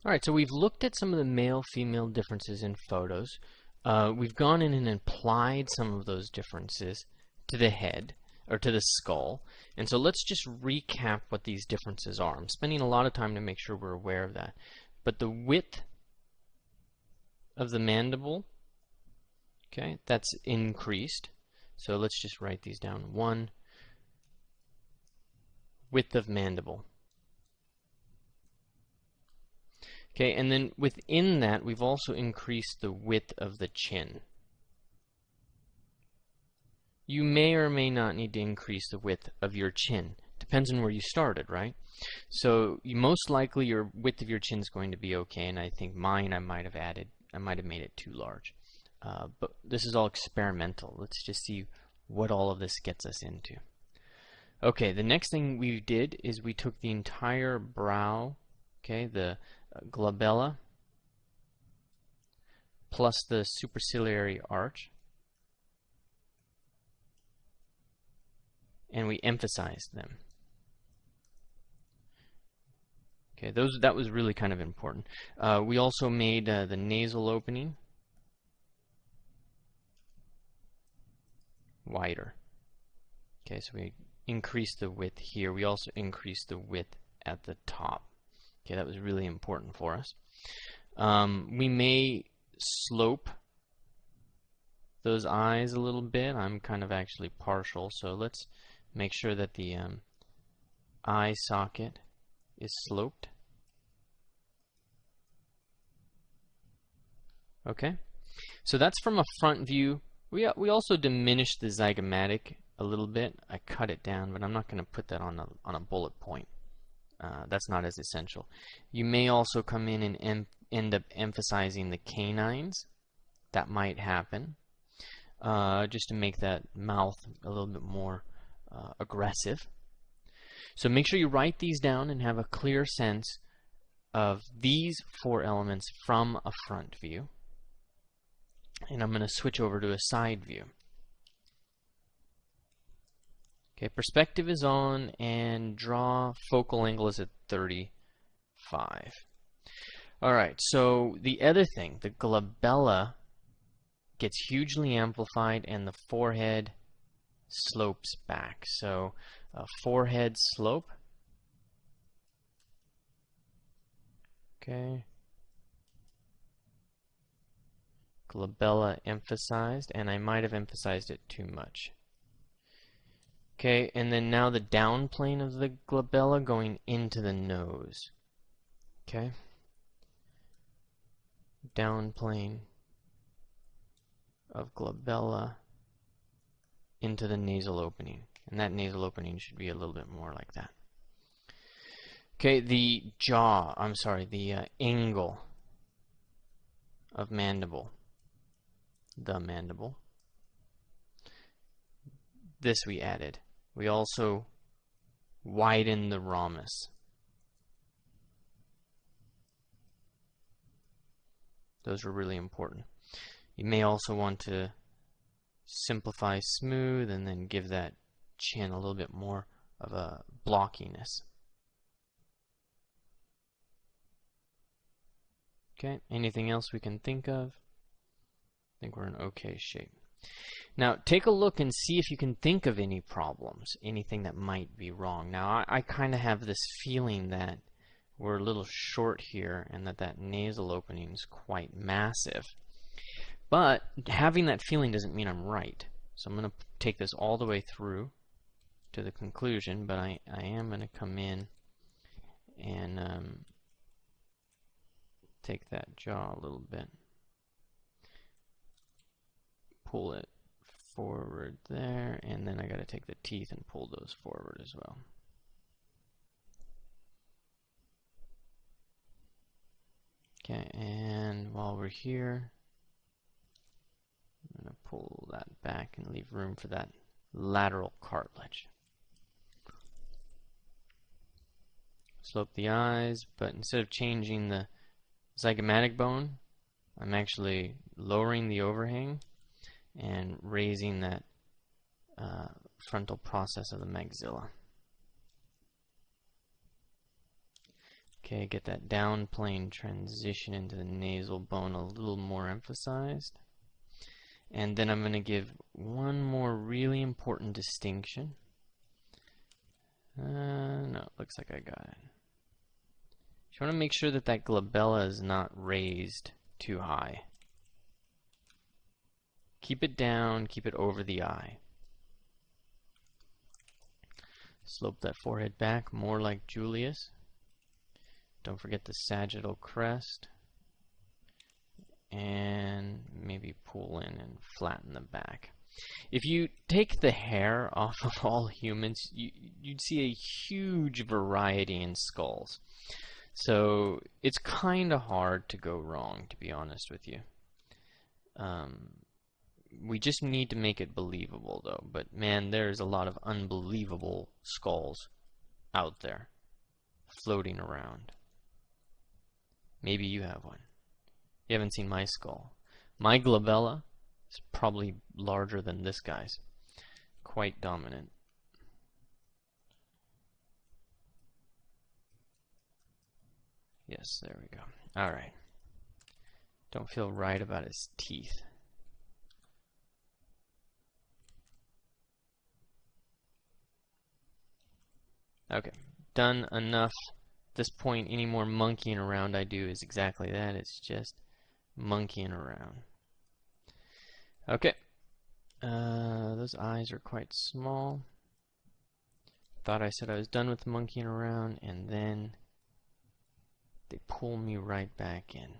Alright, so we've looked at some of the male-female differences in photos. We've gone in and applied some of those differences to the head, or to the skull. And so let's just recap what these differences are. I'm spending a lot of time to make sure we're aware of that. But the width of the mandible, okay, that's increased. So let's just write these down. 1, width of mandible. Okay, and then within that, we've also increased the width of the chin. You may or may not need to increase the width of your chin. Depends on where you started, right? So most likely your width of your chin is going to be okay, and I think mine I might have made it too large. But this is all experimental. Let's just see what all of this gets us into. Okay, the next thing we did is we took the entire brow, okay, the glabella plus the superciliary arch, and we emphasized them. Okay, that was really kind of important. We also made the nasal opening wider. Okay, so we increased the width here. We also increased the width at the top. Okay, that was really important for us. We may slope those eyes a little bit. I'm kind of actually partial, so let's make sure that the eye socket is sloped. Okay, so that's from a front view. We also diminished the zygomatic a little bit. I cut it down, but I'm not going to put that on a bullet point. That's not as essential. You may also come in and end up emphasizing the canines. That might happen, just to make that mouth a little bit more aggressive. So make sure you write these down and have a clear sense of these 4 elements from a front view. And I'm going to switch over to a side view. Okay, perspective is on, and draw focal angle is at 35. Alright, so the other thing, the glabella gets hugely amplified and the forehead slopes back. So forehead slope. Okay. Glabella emphasized, and I might have emphasized it too much. Okay, and then now the down plane of the glabella going into the nose. Okay. Down plane of glabella into the nasal opening. And that nasal opening should be a little bit more like that. Okay, the angle of mandible. The mandible. This we added. We also widened the rhombus. Those are really important. You may also want to simplify smooth and then give that chin a little bit more of a blockiness. Okay, anything else we can think of? I think we're in okay shape. Now take a look and see if you can think of any problems, anything that might be wrong. Now I kind of have this feeling that we're a little short here and that nasal opening is quite massive. But having that feeling doesn't mean I'm right. So I'm going to take this all the way through to the conclusion, but I am going to come in and take that jaw a little bit. Pull it forward there, and then I got to take the teeth and pull those forward as well. Okay, and while we're here, I'm going to pull that back and leave room for that lateral cartilage. Slope the eyes, but instead of changing the zygomatic bone, I'm actually lowering the overhang and raising that frontal process of the maxilla. Okay, get that down plane transition into the nasal bone a little more emphasized. And then I'm going to give one more really important distinction. No, it looks like I got it. You want to make sure that that glabella is not raised too high. Keep it down, keep it over the eye. Slope that forehead back, more like Julius. Don't forget the sagittal crest. And maybe pull in and flatten the back. If you take the hair off of all humans, you'd see a huge variety in skulls. So it's kind of hard to go wrong, to be honest with you. We just need to make it believable, though. But man, there's a lot of unbelievable skulls out there floating around. Maybe you have one. You haven't seen my skull. My glabella is probably larger than this guy's. Quite dominant. Yes, there we go. Alright. Don't feel right about his teeth. Okay, done enough. At this point, any more monkeying around I do is exactly that. It's just monkeying around. Okay. Those eyes are quite small. Thought I said I was done with monkeying around, and then they pull me right back in.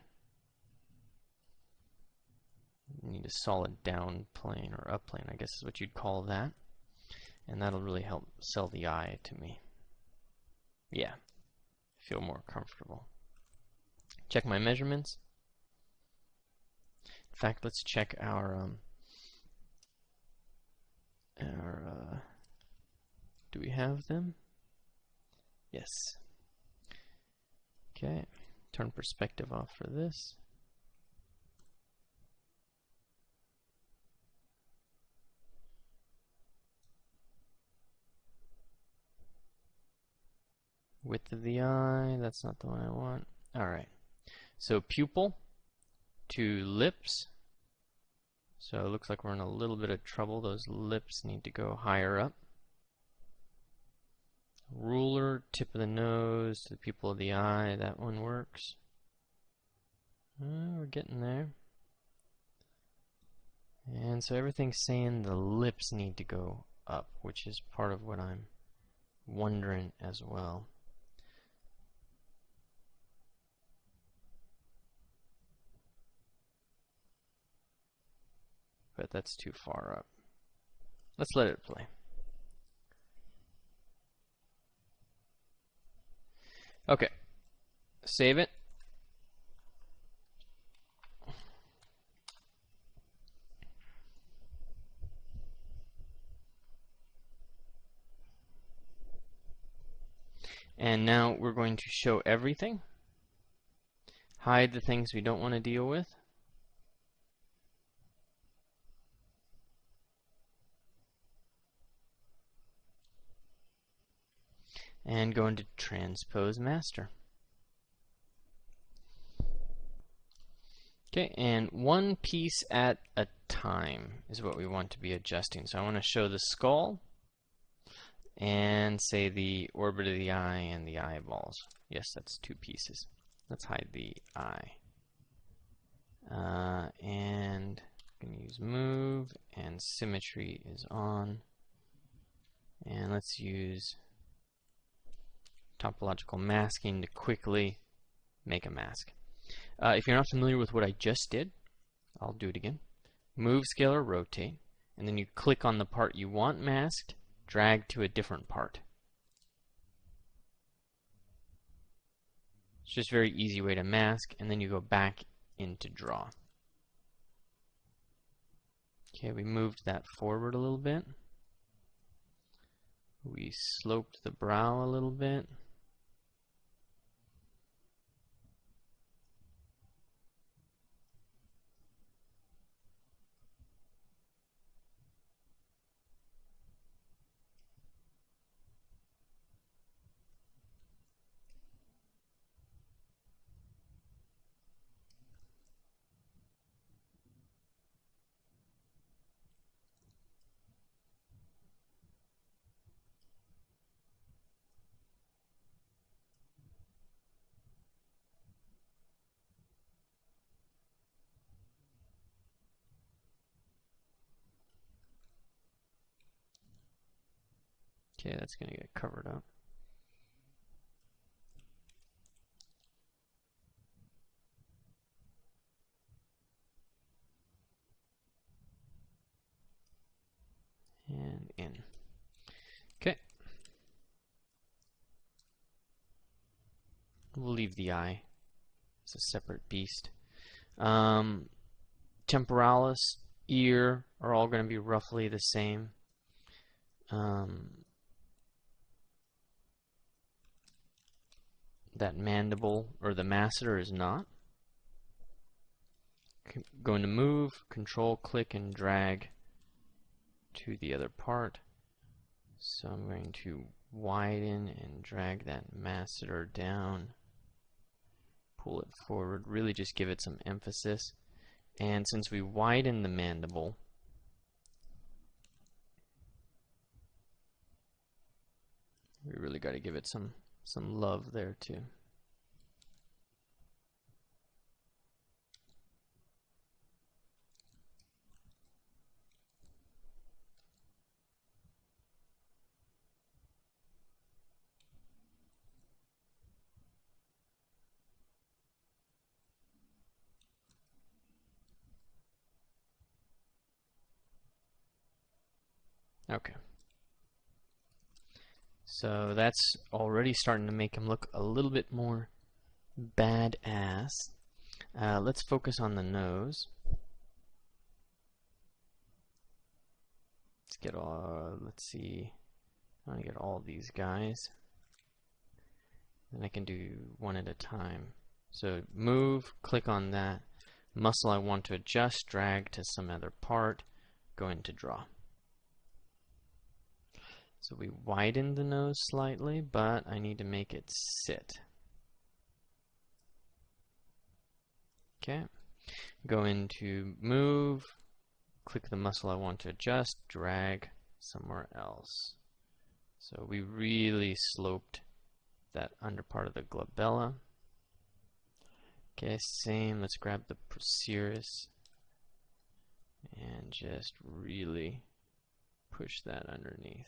Need a solid down plane or up plane, I guess is what you'd call that. And that'll really help sell the eye to me. Yeah, feel more comfortable. Check my measurements. In fact, let's check our do we have them? Yes. Okay, turn perspective off for this. Width of the eye, that's not the one I want. Alright, so pupil to lips. So it looks like we're in a little bit of trouble. Those lips need to go higher up. Ruler, tip of the nose to the pupil of the eye, that one works. We're getting there. And so everything's saying the lips need to go up, which is part of what I'm wondering as well. But that's too far up. Let's let it play. Okay, save it. And now we're going to show everything. Hide the things we don't want to deal with. And go into transpose master. Okay, and one piece at a time is what we want to be adjusting. So I want to show the skull and say the orbit of the eye and the eyeballs. Yes, that's two pieces. Let's hide the eye. And I'm going to use move, and symmetry is on. And let's use topological masking to quickly make a mask. If you're not familiar with what I just did, I'll do it again. Move, scale, or rotate, and then you click on the part you want masked, drag to a different part. It's just a very easy way to mask, and then you go back into draw. Okay, we moved that forward a little bit. We sloped the brow a little bit. Okay, that's going to get covered up. And in. Okay. We'll leave the eye. It's a separate beast. Temporalis, ear are all going to be roughly the same. That mandible or the masseter is not. Going to move, control, click, and drag to the other part. So I'm going to widen and drag that masseter down. Pull it forward, really just give it some emphasis. And since we widen the mandible, we really got to give it some love there too. Okay. So that's already starting to make him look a little bit more badass. Let's focus on the nose. Let's get all, let's see, I want to get all these guys. Then I can do one at a time. So move, click on that muscle I want to adjust, drag to some other part, go into draw. So we widen the nose slightly, but I need to make it sit. Okay, go into move, click the muscle I want to adjust, drag somewhere else. So we really sloped that under part of the glabella. Okay, same, let's grab the procerus and just really push that underneath.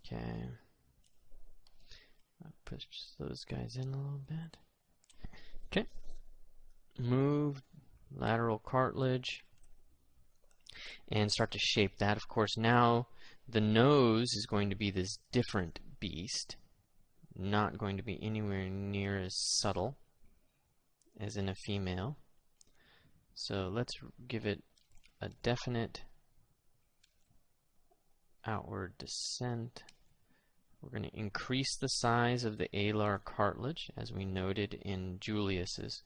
Okay, I'll push those guys in a little bit. Okay, move lateral cartilage and start to shape that. Of course, now the nose is going to be this different beast, not going to be anywhere near as subtle as in a female. So let's give it a definite outward descent. We're going to increase the size of the alar cartilage, as we noted in Julius's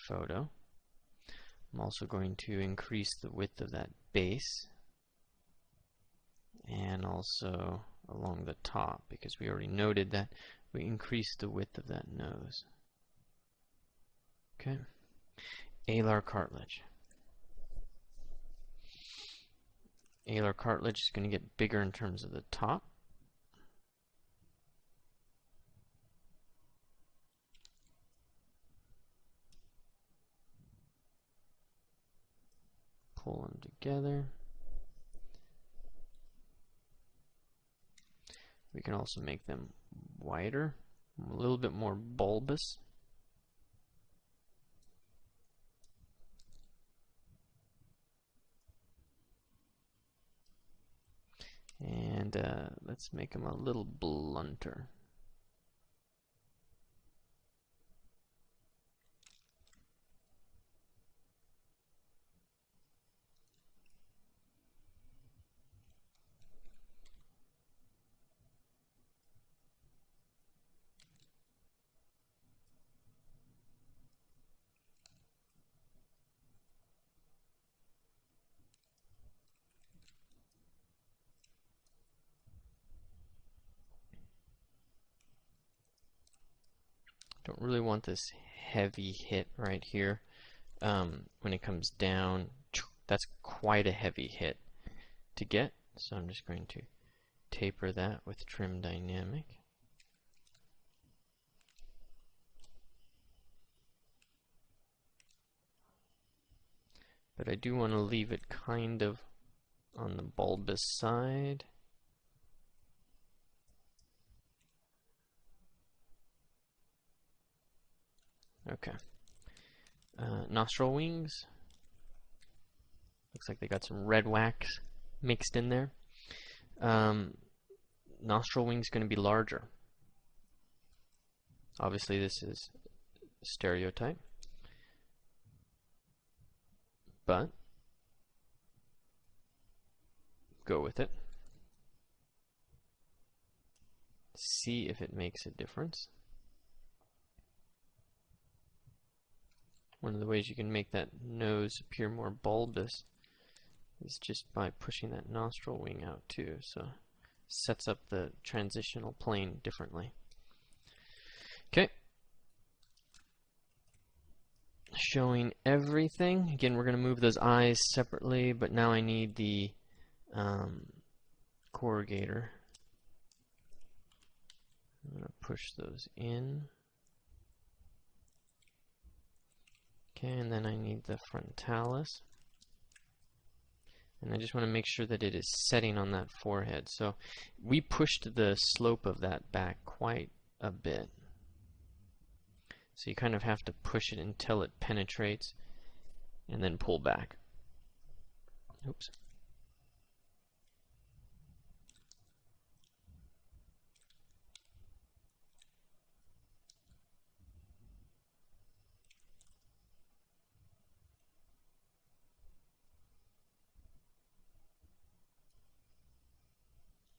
photo. I'm also going to increase the width of that base, and also along the top, because we already noted that we increased the width of that nose. Okay, alar cartilage. Alar cartilage is going to get bigger in terms of the top. Pull them together. We can also make them wider, a little bit more bulbous. And let's make them a little blunter. Don't really want this heavy hit right here. When it comes down, that's quite a heavy hit to get, so I'm just going to taper that with trim dynamic. But I do want to leave it kind of on the bulbous side. Okay. Nostril wings. Looks like they got some red wax mixed in there. Nostril wings going to be larger. Obviously this is stereotype. But go with it. See if it makes a difference. One of the ways you can make that nose appear more bulbous is just by pushing that nostril wing out too, so sets up the transitional plane differently. Okay. Showing everything. Again, we're going to move those eyes separately, but now I need the corrugator. I'm going to push those in. Okay, and then I need the frontalis. And I just want to make sure that it is setting on that forehead. So we pushed the slope of that back quite a bit. So you kind of have to push it until it penetrates and then pull back. Oops.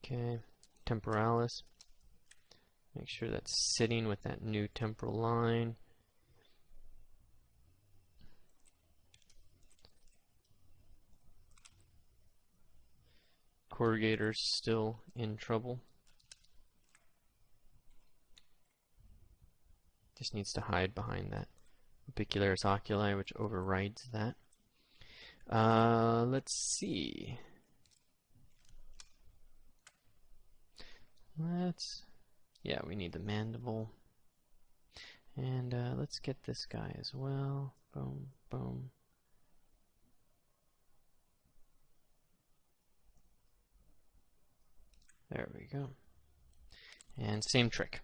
Okay, temporalis. Make sure that's sitting with that new temporal line. Corrugator's still in trouble. Just needs to hide behind that Opicularis oculi, which overrides that. Let's see. Yeah, we need the mandible. And let's get this guy as well. Boom, boom. There we go. And same trick.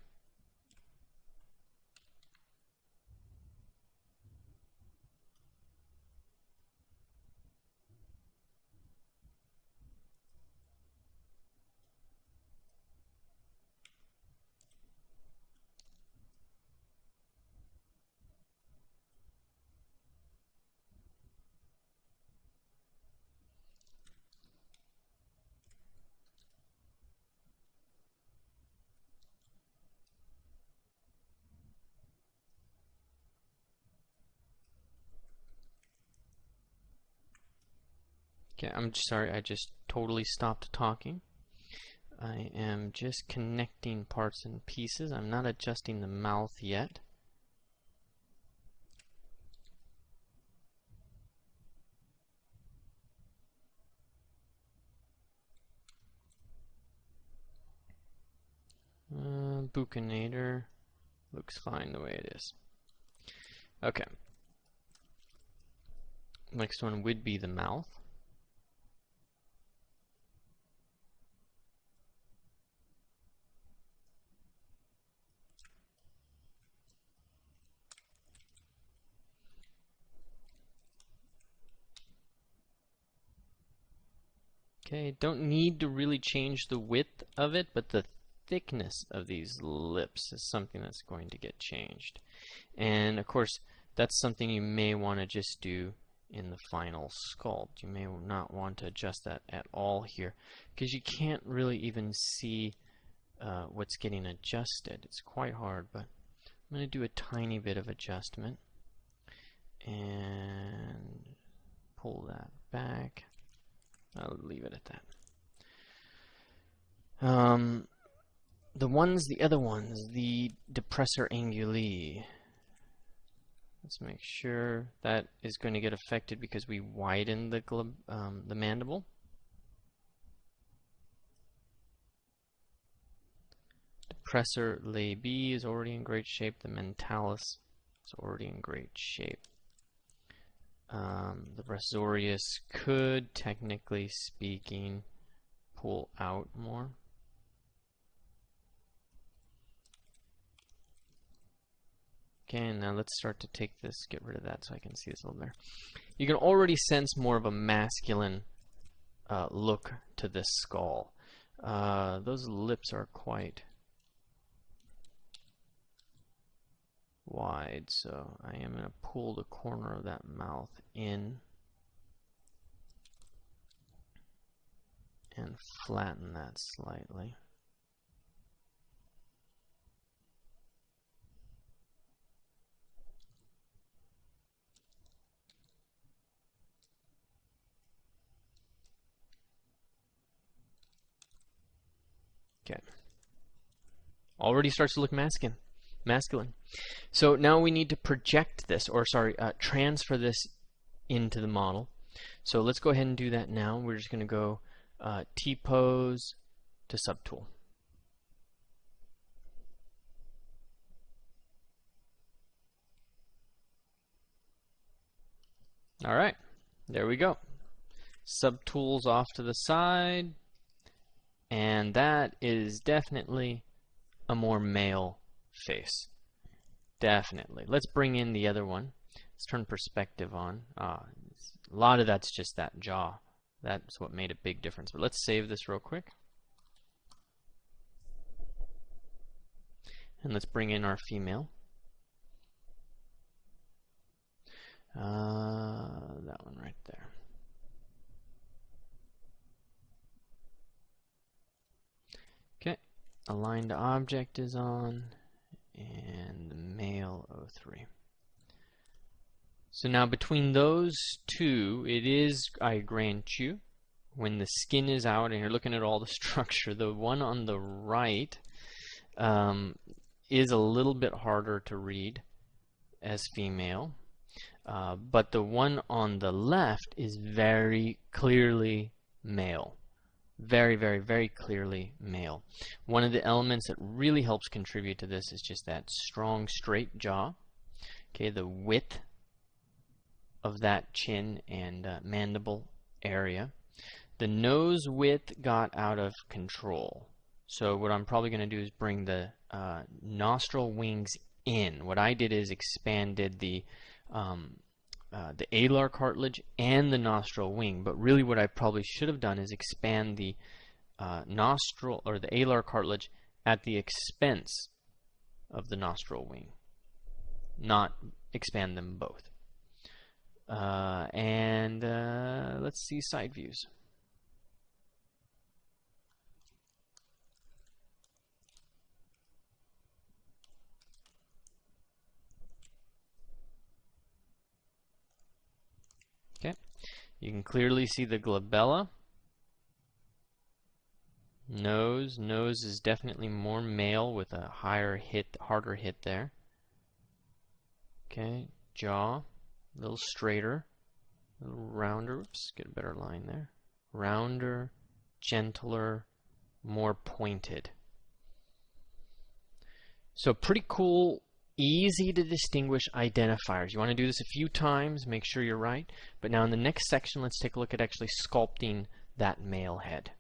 Okay, I'm sorry, I just totally stopped talking. I am just connecting parts and pieces. I'm not adjusting the mouth yet. Buccinator looks fine the way it is. Okay. Next one would be the mouth. Okay, don't need to really change the width of it, but the thickness of these lips is something that's going to get changed. And of course, that's something you may want to just do in the final sculpt. You may not want to adjust that at all here, because you can't really even see what's getting adjusted. It's quite hard, but I'm going to do a tiny bit of adjustment and pull that back. I'll leave it at that. The other ones, the depressor anguli. Let's make sure that is going to get affected because we widen the mandible. depressor labii is already in great shape. The mentalis is already in great shape. The rasorius could, technically speaking, pull out more. Okay, now let's start to take this, get rid of that so I can see this a little better. You can already sense more of a masculine look to this skull. Those lips are quite wide, so I am going to pull the corner of that mouth in and flatten that slightly. Okay. Already starts to look masculine. So now we need to project this, or sorry, transfer this into the model. So let's go ahead and do that now. We're just going to go T-pose to subtool. All right, there we go. Subtools off to the side. And that is definitely a more male face. Definitely. Let's bring in the other one. Let's turn perspective on. A lot of that's just that jaw. That's what made a big difference. But let's save this real quick. And let's bring in our female. That one right there. Okay, aligned object is on, and the male 03. So now between those two, it is, I grant you, when the skin is out and you're looking at all the structure, the one on the right is a little bit harder to read as female, but the one on the left is very clearly male. Very, very, very clearly male. One of the elements that really helps contribute to this is just that strong, straight jaw. Okay, the width of that chin and mandible area. The nose width got out of control. So what I'm probably going to do is bring the nostril wings in. What I did is expanded the alar cartilage and the nostril wing, but really what I probably should have done is expand the nostril or the alar cartilage at the expense of the nostril wing, not expand them both. Let's see side views. Okay, you can clearly see the glabella. Nose is definitely more male with a higher hit, harder hit there. Okay, jaw, a little straighter, a little rounder. Oops, get a better line there. Rounder, gentler, more pointed. So pretty cool. Easy to distinguish identifiers. You want to do this a few times, make sure you're right. But now in the next section, let's take a look at actually sculpting that male head.